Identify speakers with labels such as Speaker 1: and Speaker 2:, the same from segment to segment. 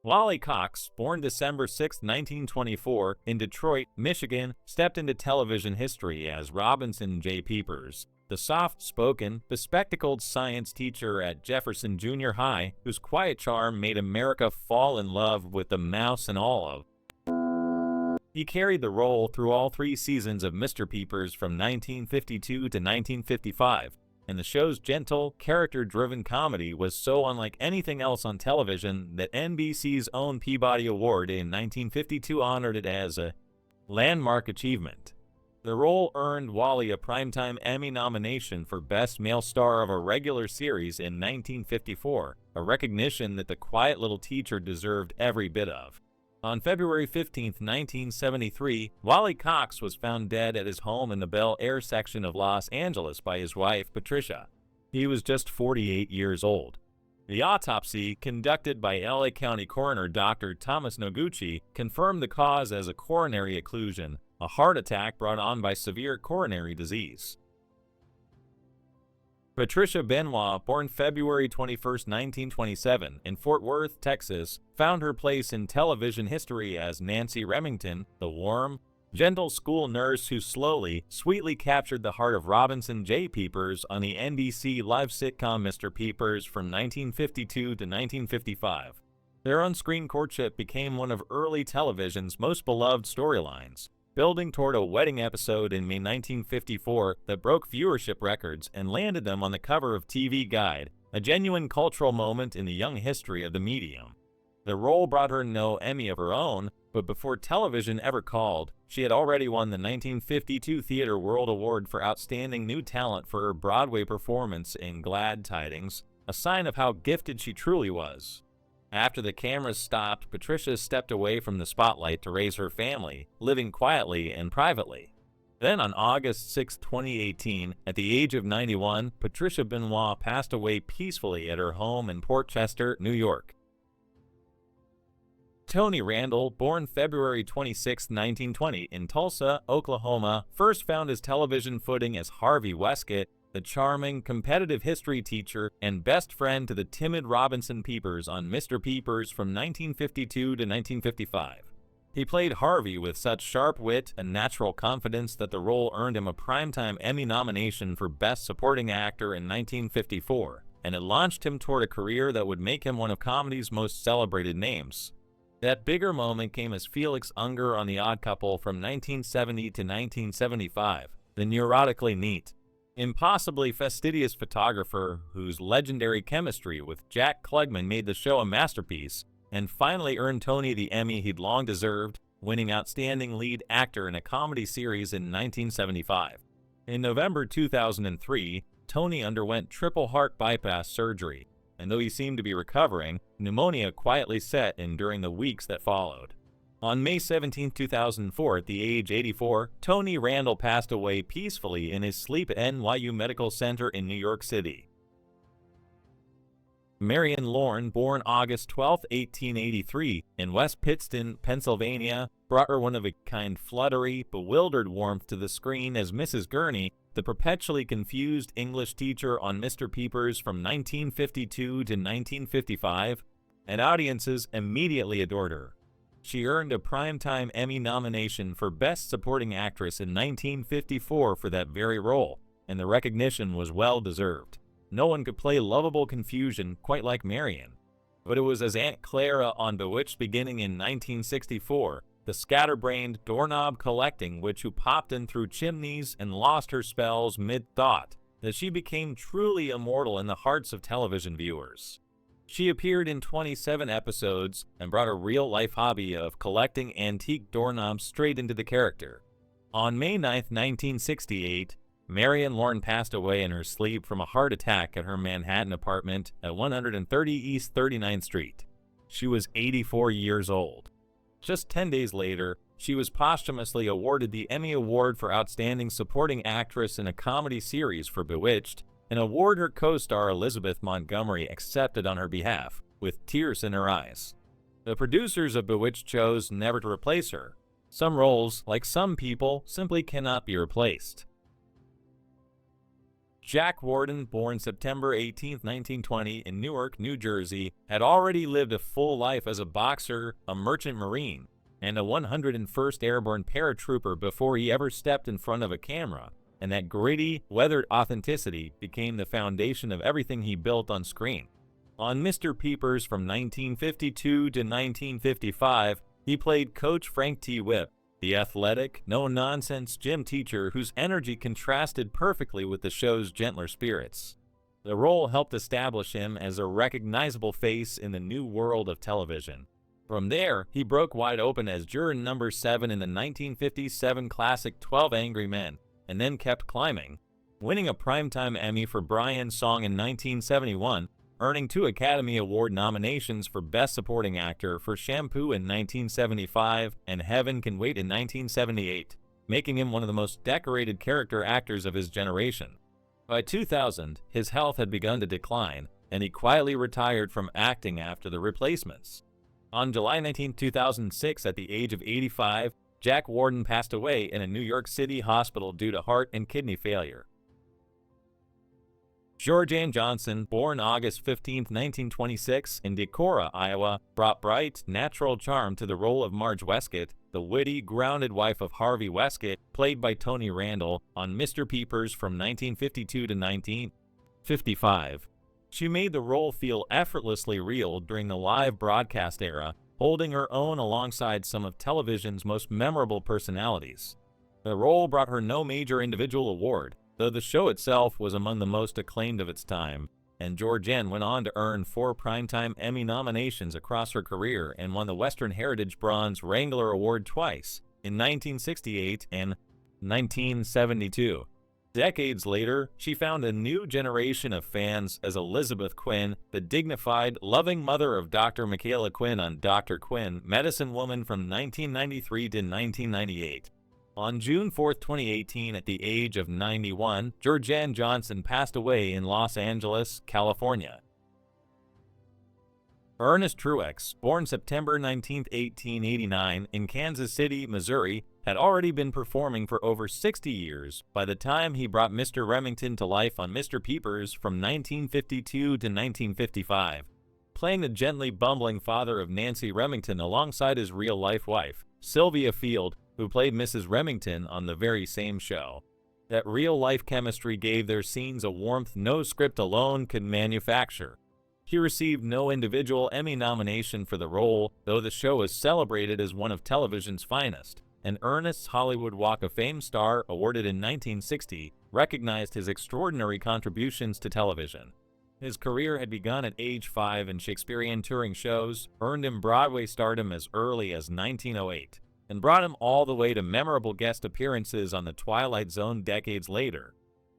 Speaker 1: Wally Cox, born December 6, 1924, in Detroit, Michigan, stepped into television history as Robinson J. Peepers, the soft-spoken, bespectacled science teacher at Jefferson Junior High, whose quiet charm made America fall in love with the mouse and olive. He carried the role through all 3 seasons of Mister Peepers from 1952 to 1955, and the show's gentle, character-driven comedy was so unlike anything else on television that NBC's own Peabody Award in 1952 honored it as a landmark achievement. The role earned Wally a Primetime Emmy nomination for Best Male Star of a Regular Series in 1954, a recognition that the quiet little teacher deserved every bit of. On February 15, 1973, Wally Cox was found dead at his home in the Bel Air section of Los Angeles by his wife, Patricia. He was just 48 years old. The autopsy, conducted by LA County Coroner Dr. Thomas Noguchi, confirmed the cause as a coronary occlusion, a heart attack brought on by severe coronary disease. Patricia Benoit, born February 21, 1927, in Fort Worth, Texas, found her place in television history as Nancy Remington, the warm, gentle school nurse who slowly, sweetly captured the heart of Robinson J. Peepers on the NBC live sitcom Mister Peepers from 1952 to 1955. Their on-screen courtship became one of early television's most beloved storylines, building toward a wedding episode in May 1954 that broke viewership records and landed them on the cover of TV Guide, a genuine cultural moment in the young history of the medium. The role brought her no Emmy of her own, but before television ever called, she had already won the 1952 Theatre World Award for Outstanding New Talent for her Broadway performance in Glad Tidings, a sign of how gifted she truly was. After the cameras stopped, Patricia stepped away from the spotlight to raise her family, living quietly and privately. Then on August 6, 2018, at the age of 91, Patricia Benoit passed away peacefully at her home in Port Chester, New York. Tony Randall, born February 26, 1920, in Tulsa, Oklahoma, first found his television footing as Harvey Westcott, the charming, competitive history teacher and best friend to the timid Robinson Peepers on Mister Peepers from 1952 to 1955. He played Harvey with such sharp wit and natural confidence that the role earned him a Primetime Emmy nomination for Best Supporting Actor in 1954, and it launched him toward a career that would make him one of comedy's most celebrated names. That bigger moment came as Felix Unger on The Odd Couple from 1970 to 1975, the neurotically neat, impossibly fastidious photographer whose legendary chemistry with Jack Klugman made the show a masterpiece, and finally earned Tony the Emmy he'd long deserved, winning Outstanding Lead Actor in a Comedy Series in 1975. In November 2003, Tony underwent triple heart bypass surgery, and though he seemed to be recovering, pneumonia quietly set in during the weeks that followed. On May 17, 2004, at the age 84, Tony Randall passed away peacefully in his sleep at NYU Medical Center in New York City. Marion Lorne, born August 12, 1883, in West Pittston, Pennsylvania, brought her one-of-a-kind fluttery, bewildered warmth to the screen as Mrs. Gurney, the perpetually confused English teacher on Mister Peepers from 1952 to 1955, and audiences immediately adored her. She earned a Primetime Emmy nomination for Best Supporting Actress in 1954 for that very role, and the recognition was well-deserved. No one could play lovable confusion quite like Marion. But it was as Aunt Clara on Bewitched beginning in 1964, the scatterbrained, doorknob-collecting witch who popped in through chimneys and lost her spells mid-thought, that she became truly immortal in the hearts of television viewers. She appeared in 27 episodes and brought a real-life hobby of collecting antique doorknobs straight into the character. On May 9, 1968, Marion Lorne passed away in her sleep from a heart attack at her Manhattan apartment at 130 East 39th Street. She was 84 years old. Just 10 days later, she was posthumously awarded the Emmy Award for Outstanding Supporting Actress in a Comedy Series for Bewitched, an award her co-star Elizabeth Montgomery accepted on her behalf, with tears in her eyes. The producers of Bewitched chose never to replace her. Some roles, like some people, simply cannot be replaced. Jack Warden, born September 18, 1920 in Newark, New Jersey, had already lived a full life as a boxer, a merchant marine, and a 101st Airborne paratrooper before he ever stepped in front of a camera, and that gritty, weathered authenticity became the foundation of everything he built on screen. On Mister Peepers from 1952 to 1955, he played Coach Frank T. Whip, the athletic, no-nonsense gym teacher whose energy contrasted perfectly with the show's gentler spirits. The role helped establish him as a recognizable face in the new world of television. From there, he broke wide open as juror number 7 in the 1957 classic 12 Angry Men, and then kept climbing, winning a Primetime Emmy for Brian's Song in 1971, earning 2 Academy Award nominations for Best Supporting Actor for Shampoo in 1975 and Heaven Can Wait in 1978, making him one of the most decorated character actors of his generation. By 2000, his health had begun to decline, and he quietly retired from acting after The Replacements. On July 19, 2006, at the age of 85, Jack Warden passed away in a New York City hospital due to heart and kidney failure. Georgianne Johnson, born August 15, 1926, in Decorah, Iowa, brought bright, natural charm to the role of Marge Westcott, the witty, grounded wife of Harvey Westcott, played by Tony Randall, on Mister Peepers from 1952 to 1955. She made the role feel effortlessly real during the live broadcast era, holding her own alongside some of television's most memorable personalities. The role brought her no major individual award, though the show itself was among the most acclaimed of its time, and Georgianne went on to earn 4 Primetime Emmy nominations across her career and won the Western Heritage Bronze Wrangler Award twice, in 1968 and 1972. Decades later, she found a new generation of fans as Elizabeth Quinn, the dignified, loving mother of Dr. Michaela Quinn on Dr. Quinn, Medicine Woman from 1993 to 1998. On June 4, 2018, at the age of 91, Georgianne Johnson passed away in Los Angeles, California. Ernest Truex, born September 19, 1889, in Kansas City, Missouri, had already been performing for over 60 years by the time he brought Mr. Remington to life on Mister Peepers from 1952 to 1955, playing the gently bumbling father of Nancy Remington alongside his real-life wife, Sylvia Field, who played Mrs. Remington on the very same show. That real-life chemistry gave their scenes a warmth no script alone could manufacture. He received no individual Emmy nomination for the role, though the show is celebrated as one of television's finest, and Ernest's Hollywood Walk of Fame star, awarded in 1960, recognized his extraordinary contributions to television. His career had begun at age 5 in Shakespearean touring shows, earned him Broadway stardom as early as 1908, and brought him all the way to memorable guest appearances on The Twilight Zone decades later.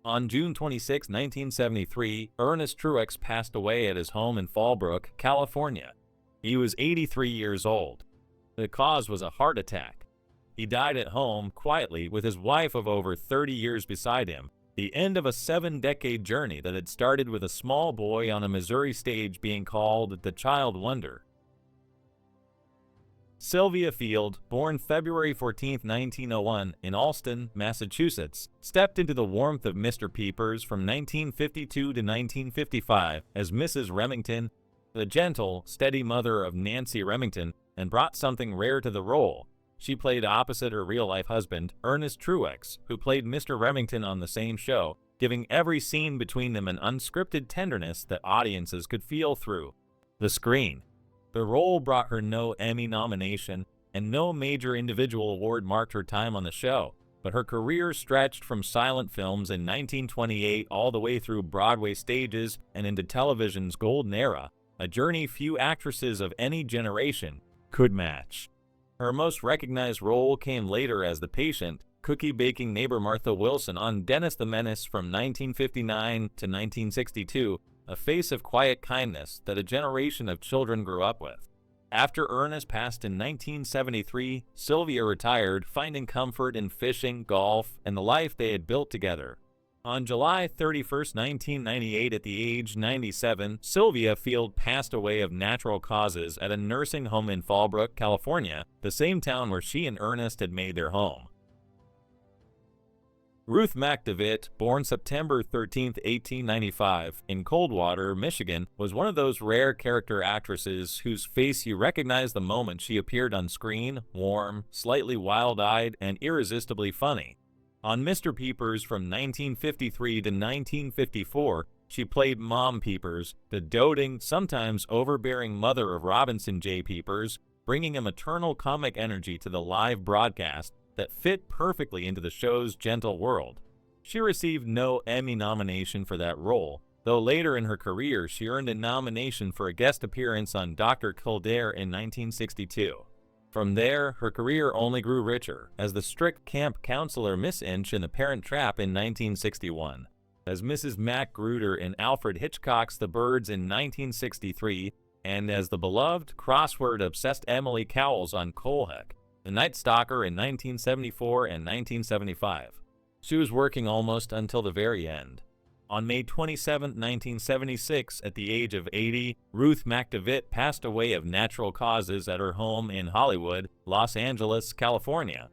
Speaker 1: On June 26, 1973, Ernest Truex passed away at his home in Fallbrook, California. He was 83 years old. The cause was a heart attack. He died at home, quietly, with his wife of over 30 years beside him, the end of a 7-decade journey that had started with a small boy on a Missouri stage being called the Child Wonder. Sylvia Field, born February 14, 1901, in Allston, Massachusetts, stepped into the warmth of Mister Peepers from 1952 to 1955 as Mrs. Remington, the gentle, steady mother of Nancy Remington, and brought something rare to the role. She played opposite her real-life husband, Ernest Truex, who played Mr. Remington on the same show, giving every scene between them an unscripted tenderness that audiences could feel through the screen. The role brought her no Emmy nomination, and no major individual award marked her time on the show, but her career stretched from silent films in 1928 all the way through Broadway stages and into television's golden era, a journey few actresses of any generation could match. Her most recognized role came later as the patient, cookie-baking neighbor Martha Wilson on Dennis the Menace from 1959 to 1962, a face of quiet kindness that a generation of children grew up with. After Ernest passed in 1973, Sylvia retired, finding comfort in fishing, golf, and the life they had built together. On July 31, 1998, at the age 97, Sylvia Field passed away of natural causes at a nursing home in Fallbrook, California, the same town where she and Ernest had made their home. Ruth McDevitt, born September 13, 1895, in Coldwater, Michigan, was one of those rare character actresses whose face you recognized the moment she appeared on screen, warm, slightly wild-eyed, and irresistibly funny. On Mister Peepers from 1953 to 1954, she played Mom Peepers, the doting, sometimes overbearing mother of Robinson J. Peepers, bringing a maternal comic energy to the live broadcast that fit perfectly into the show's gentle world. She received no Emmy nomination for that role, though later in her career she earned a nomination for a guest appearance on Dr. Kildare in 1962. From there, her career only grew richer, as the strict camp counselor Miss Inch in The Parent Trap in 1961, as Mrs. Magruder in Alfred Hitchcock's The Birds in 1963, and as the beloved, crossword-obsessed Emily Cowles on Colehawk, The Night Stalker in 1974 and 1975. She was working almost until the very end. On May 27, 1976, at the age of 80, Ruth McDevitt passed away of natural causes at her home in Hollywood, Los Angeles, California.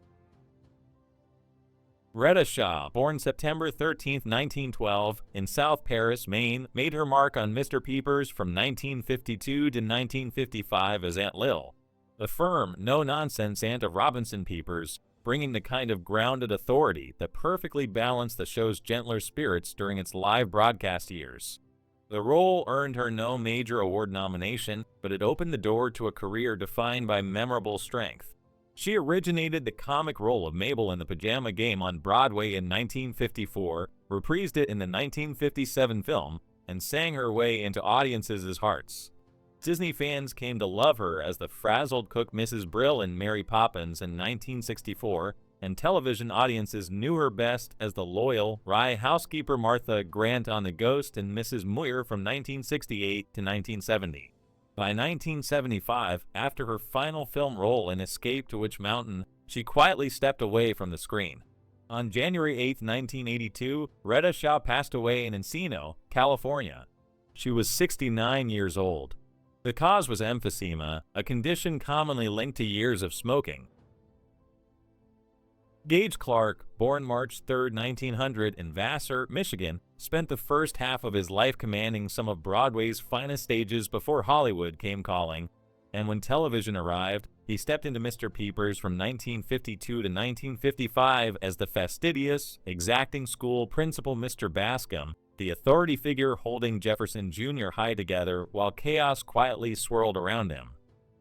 Speaker 1: Retta Shaw, born September 13, 1912, in South Paris, Maine, made her mark on Mister Peepers from 1952 to 1955 as Aunt Lil, the firm, no-nonsense aunt of Robinson Peepers, bringing the kind of grounded authority that perfectly balanced the show's gentler spirits during its live broadcast years. The role earned her no major award nomination, but it opened the door to a career defined by memorable strength. She originated the comic role of Mabel in The Pajama Game on Broadway in 1954, reprised it in the 1957 film, and sang her way into audiences' hearts. Disney fans came to love her as the frazzled cook Mrs. Brill in Mary Poppins in 1964, and television audiences knew her best as the loyal, wry housekeeper Martha Grant on The Ghost and Mrs. Muir from 1968 to 1970. By 1975, after her final film role in Escape to Witch Mountain, she quietly stepped away from the screen. On January 8, 1982, Retta Shaw passed away in Encino, California. She was 69 years old. The cause was emphysema, a condition commonly linked to years of smoking. Gage Clark, born March 3, 1900 in Vassar, Michigan, spent the first half of his life commanding some of Broadway's finest stages before Hollywood came calling, and when television arrived, he stepped into Mister Peepers from 1952 to 1955 as the fastidious, exacting school principal Mr. Bascom, the authority figure holding Jefferson Jr. high together while chaos quietly swirled around him.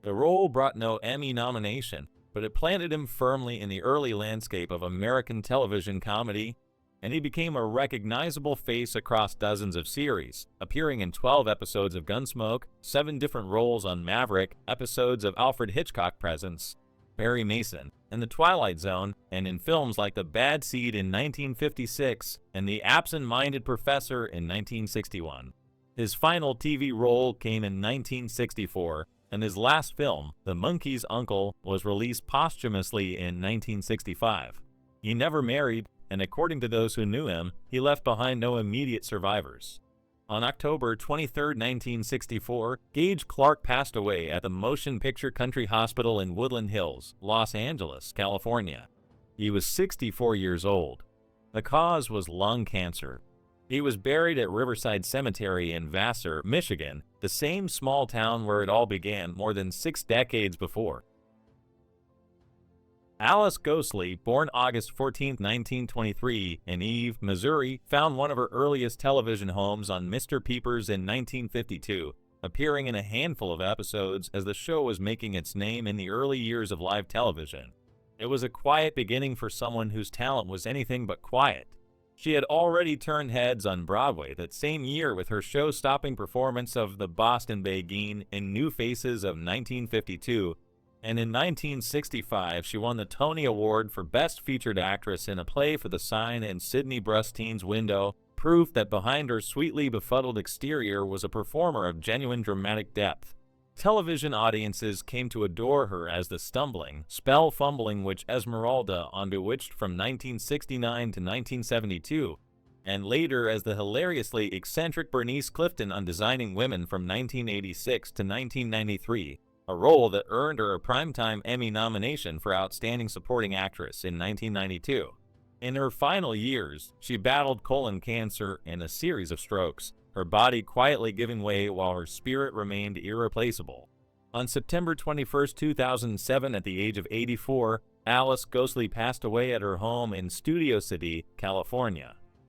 Speaker 1: The role brought no Emmy nomination, but it planted him firmly in the early landscape of American television comedy, and he became a recognizable face across dozens of series, appearing in 12 episodes of Gunsmoke, 7 different roles on Maverick, episodes of Alfred Hitchcock Presents, Barry Mason, and The Twilight Zone, and in films like The Bad Seed in 1956 and The Absent-Minded Professor in 1961. His final TV role came in 1964, and his last film, The Monkey's Uncle, was released posthumously in 1965. He never married, and according to those who knew him, he left behind no immediate survivors. On October 23, 1964, Gage Clark passed away at the Motion Picture Country Hospital in Woodland Hills, Los Angeles, California. He was 64 years old. The cause was lung cancer. He was buried at Riverside Cemetery in Vassar, Michigan, the same small town where it all began more than 6 decades before. Alice Ghostley, born August 14, 1923, in Eve, Missouri, found one of her earliest television homes on Mister Peepers in 1952, appearing in a handful of episodes as the show was making its name in the early years of live television. It was a quiet beginning for someone whose talent was anything but quiet. She had already turned heads on Broadway that same year with her show-stopping performance of The Boston Beguine in New Faces of 1952, and in 1965 she won the Tony Award for Best Featured Actress in a Play for the Sign in Sidney Brustine's Window, proof that behind her sweetly befuddled exterior was a performer of genuine dramatic depth. Television audiences came to adore her as the stumbling, spell-fumbling witch Esmeralda on Bewitched from 1969 to 1972, and later as the hilariously eccentric Bernice Clifton on Designing Women from 1986 to 1993, a role that earned her a Primetime Emmy nomination for Outstanding Supporting Actress in 1992. In her final years, she battled colon cancer and a series of strokes, her body quietly giving way while her spirit remained irreplaceable. On September 21, 2007, at the age of 84, Alice ghostly passed away at her home in Studio City, California.